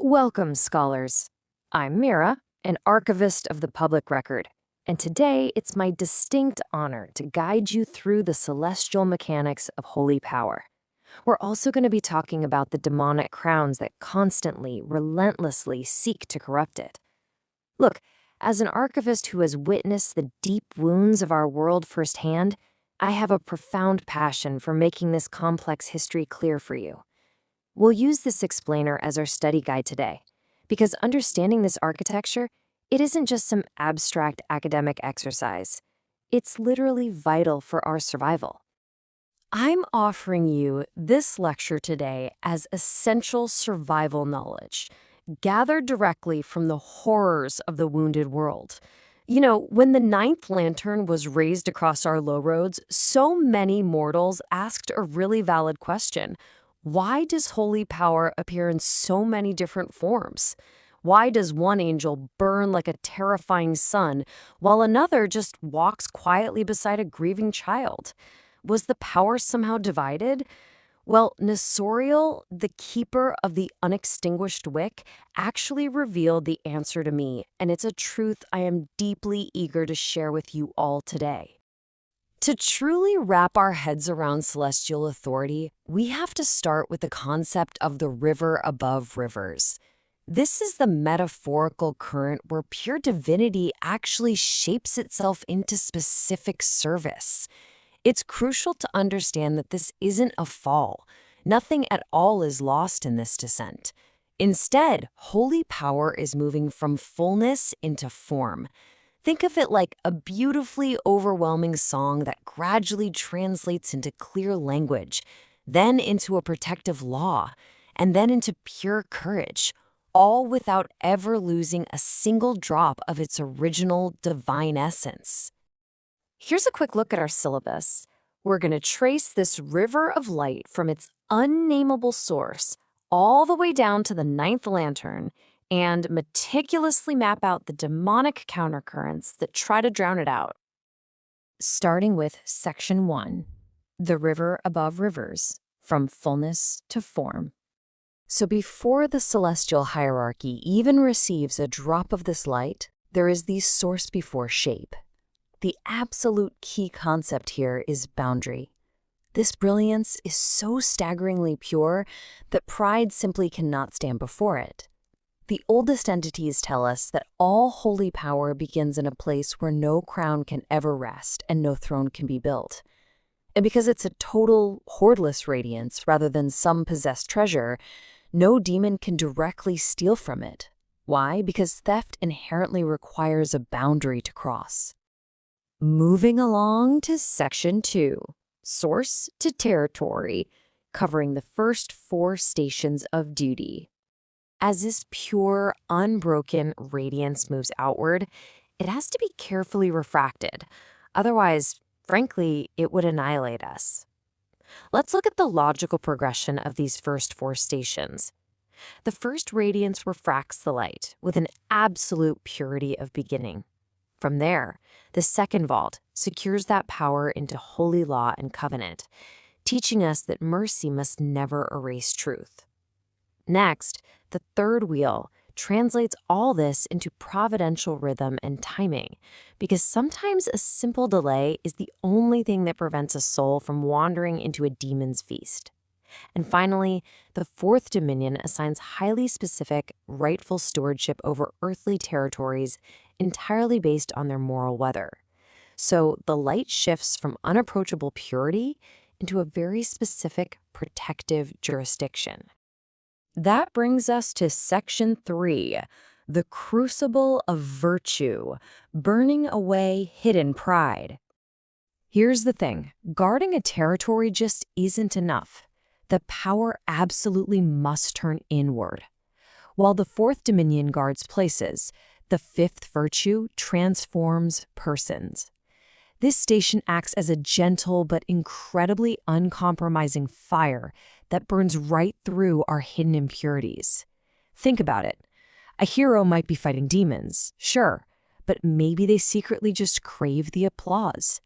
Welcome, scholars. I'm Mira, an archivist of the public record, and today it's my distinct honor to guide you through the celestial mechanics of holy power. We're also going to be talking about the demonic crowns that constantly, relentlessly seek to corrupt it. Look, as an archivist who has witnessed the deep wounds of our world firsthand, I have a profound passion for making this complex history clear for you. We'll use this explainer as our study guide today, because understanding this architecture, it isn't just some abstract academic exercise. It's literally vital for our survival. I'm offering you this lecture today as essential survival knowledge, gathered directly from the horrors of the wounded world. You know, when the ninth lantern was raised across our low roads, so many mortals asked a really valid question. Why does holy power appear in so many different forms? Why does one angel burn like a terrifying sun, while another just walks quietly beside a grieving child? Was the power somehow divided? Well, Naoriel, the keeper of the Unextinguished Wick, actually revealed the answer to me, and it's a truth I am deeply eager to share with you all today. To truly wrap our heads around celestial authority, we have to start with the concept of the river above rivers. This is the metaphorical current where pure divinity actually shapes itself into specific service. It's crucial to understand that this isn't a fall. Nothing at all is lost in this descent. Instead, holy power is moving from fullness into form. Think of it like a beautifully overwhelming song that gradually translates into clear language, then into a protective law, and then into pure courage, all without ever losing a single drop of its original divine essence. Here's a quick look at our syllabus. We're going to trace this river of light from its unnameable source all the way down to the ninth lantern and meticulously map out the demonic countercurrents that try to drown it out. Starting with Section 1, the river above rivers, from fullness to form. So before the celestial hierarchy even receives a drop of this light, there is the source before shape. The absolute key concept here is boundary. This brilliance is so staggeringly pure that pride simply cannot stand before it. The oldest entities tell us that all holy power begins in a place where no crown can ever rest and no throne can be built. And because it's a total, hoardeless radiance rather than some possessed treasure, no demon can directly steal from it. Why? Because theft inherently requires a boundary to cross. Moving along to Section 2, source to territory, covering the first 4 stations of duty. As this pure, unbroken radiance moves outward, it has to be carefully refracted. Otherwise, frankly, it would annihilate us. Let's look at the logical progression of these first 4 stations. The first radiance refracts the light with an absolute purity of beginning. From there, the second vault secures that power into holy law and covenant, teaching us that mercy must never erase truth. Next, the third wheel translates all this into providential rhythm and timing, because sometimes a simple delay is the only thing that prevents a soul from wandering into a demon's feast. And finally, the fourth dominion assigns highly specific, rightful stewardship over earthly territories entirely based on their moral weather. So the light shifts from unapproachable purity into a very specific protective jurisdiction. That brings us to Section 3, the crucible of virtue, burning away hidden pride. Here's the thing, guarding a territory just isn't enough. The power absolutely must turn inward. While the fourth dominion guards places, the fifth virtue transforms persons. This station acts as a gentle but incredibly uncompromising fire that burns right through our hidden impurities. Think about it. A hero might be fighting demons, sure, but maybe they secretly just crave the applause.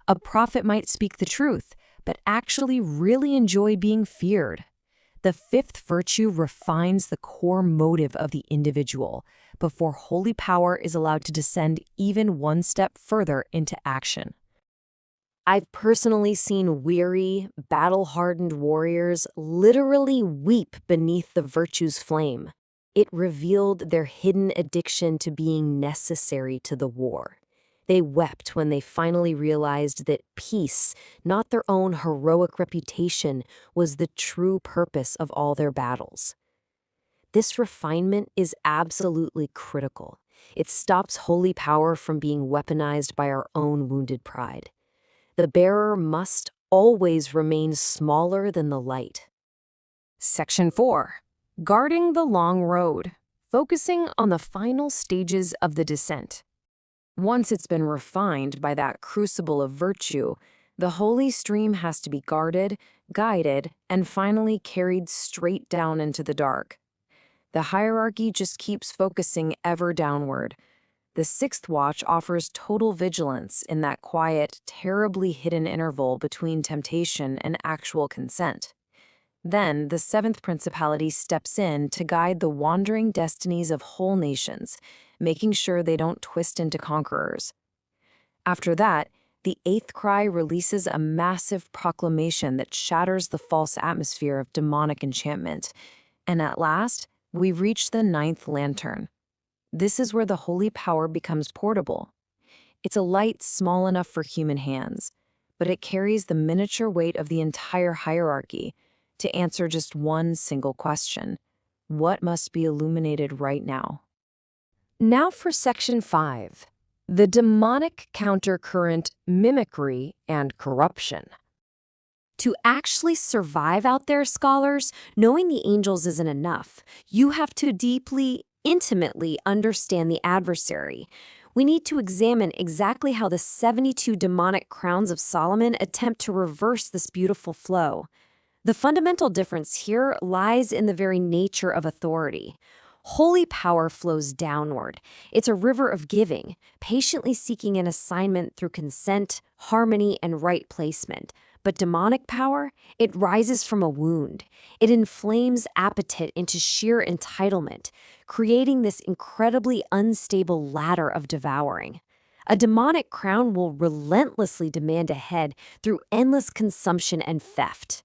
A prophet might speak the truth, but actually really enjoy being feared. The fifth virtue refines the core motive of the individual before holy power is allowed to descend even one step further into action. I've personally seen weary, battle-hardened warriors literally weep beneath the virtue's flame. It revealed their hidden addiction to being necessary to the war. They wept when they finally realized that peace, not their own heroic reputation, was the true purpose of all their battles. This refinement is absolutely critical. It stops holy power from being weaponized by our own wounded pride. The bearer must always remain smaller than the light. Section 4. Guarding the long road, focusing on the final stages of the descent. Once it's been refined by that crucible of virtue, the holy stream has to be guarded, guided, and finally carried straight down into the dark. The hierarchy just keeps focusing ever downward. The sixth watch offers total vigilance in that quiet, terribly hidden interval between temptation and actual consent. Then the seventh principality steps in to guide the wandering destinies of whole nations, making sure they don't twist into conquerors. After that, the eighth cry releases a massive proclamation that shatters the false atmosphere of demonic enchantment. And at last, we reach the ninth lantern. This is where the holy power becomes portable. It's a light small enough for human hands, but it carries the miniature weight of the entire hierarchy to answer just one single question: what must be illuminated right now? Now for Section 5, the demonic countercurrent, mimicry, and corruption. To actually survive out there, scholars, knowing the angels isn't enough. You have to deeply, intimately understand the adversary. We need to examine exactly how the 72 demonic crowns of Solomon attempt to reverse this beautiful flow. The fundamental difference here lies in the very nature of authority. Holy power flows downward. It's a river of giving, patiently seeking an assignment through consent, harmony, and right placement. But demonic power, it rises from a wound. It inflames appetite into sheer entitlement, creating this incredibly unstable ladder of devouring. A demonic crown will relentlessly demand a head through endless consumption and theft.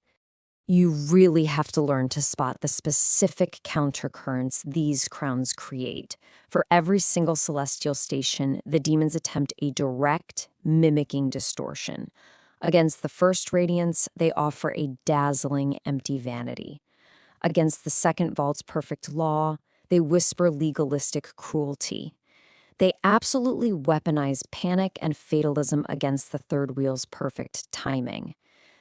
You really have to learn to spot the specific countercurrents these crowns create. For every single celestial station, the demons attempt a direct, mimicking distortion. Against the first radiance, they offer a dazzling, empty vanity. Against the second vault's perfect law, they whisper legalistic cruelty. They absolutely weaponize panic and fatalism against the third wheel's perfect timing.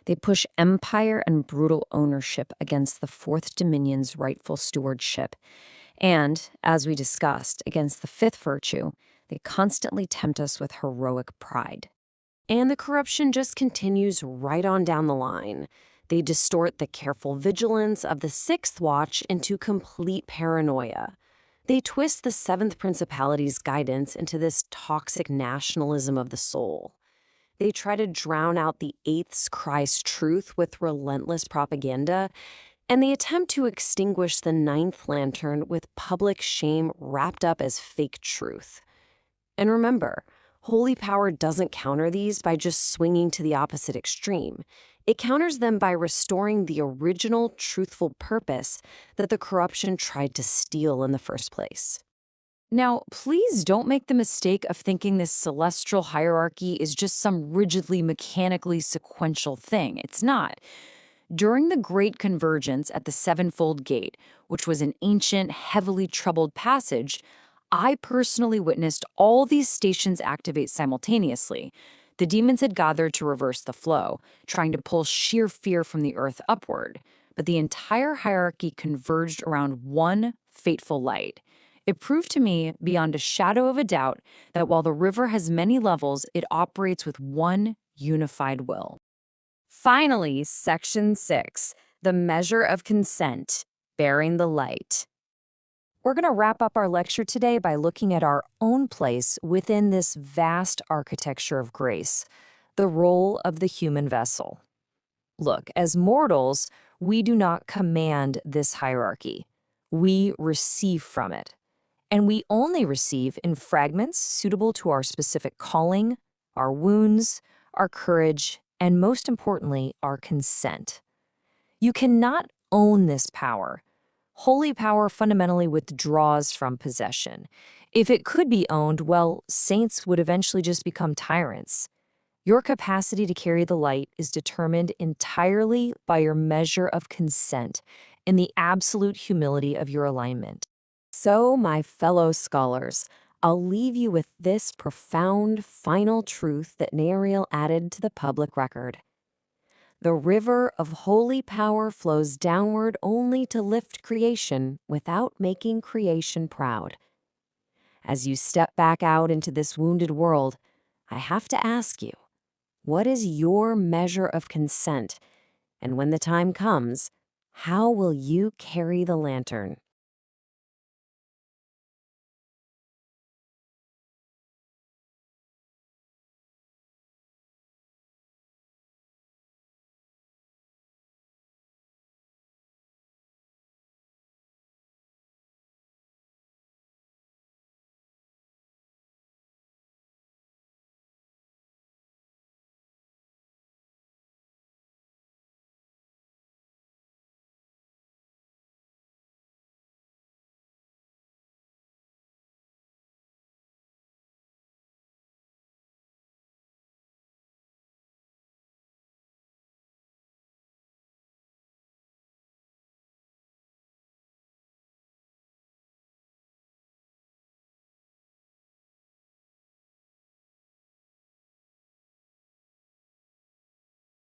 They push empire and brutal ownership against the fourth dominion's rightful stewardship. And, as we discussed, against the fifth virtue, they constantly tempt us with heroic pride. And the corruption just continues right on down the line. They distort the careful vigilance of the sixth watch into complete paranoia. They twist the seventh principality's guidance into this toxic nationalism of the soul. They try to drown out the eighth's cry's truth with relentless propaganda, and they attempt to extinguish the ninth lantern with public shame wrapped up as fake truth. And remember, holy power doesn't counter these by just swinging to the opposite extreme. It counters them by restoring the original truthful purpose that the corruption tried to steal in the first place. Now, please don't make the mistake of thinking this celestial hierarchy is just some rigidly, mechanically sequential thing. It's not. During the Great Convergence at the Sevenfold Gate, which was an ancient, heavily troubled passage, I personally witnessed all these stations activate simultaneously. The demons had gathered to reverse the flow, trying to pull sheer fear from the earth upward. But the entire hierarchy converged around one fateful light. It proved to me, beyond a shadow of a doubt, that while the river has many levels, it operates with one unified will. Finally, Section 6, the measure of consent, bearing the light. We're going to wrap up our lecture today by looking at our own place within this vast architecture of grace, the role of the human vessel. Look, as mortals, we do not command this hierarchy. We receive from it. And we only receive in fragments suitable to our specific calling, our wounds, our courage, and most importantly, our consent. You cannot own this power. Holy power fundamentally withdraws from possession. If it could be owned, well, saints would eventually just become tyrants. Your capacity to carry the light is determined entirely by your measure of consent and the absolute humility of your alignment. So, my fellow scholars, I'll leave you with this profound final truth that Naoriel added to the public record. The river of holy power flows downward only to lift creation without making creation proud. As you step back out into this wounded world, I have to ask you, what is your measure of consent? And when the time comes, how will you carry the lantern?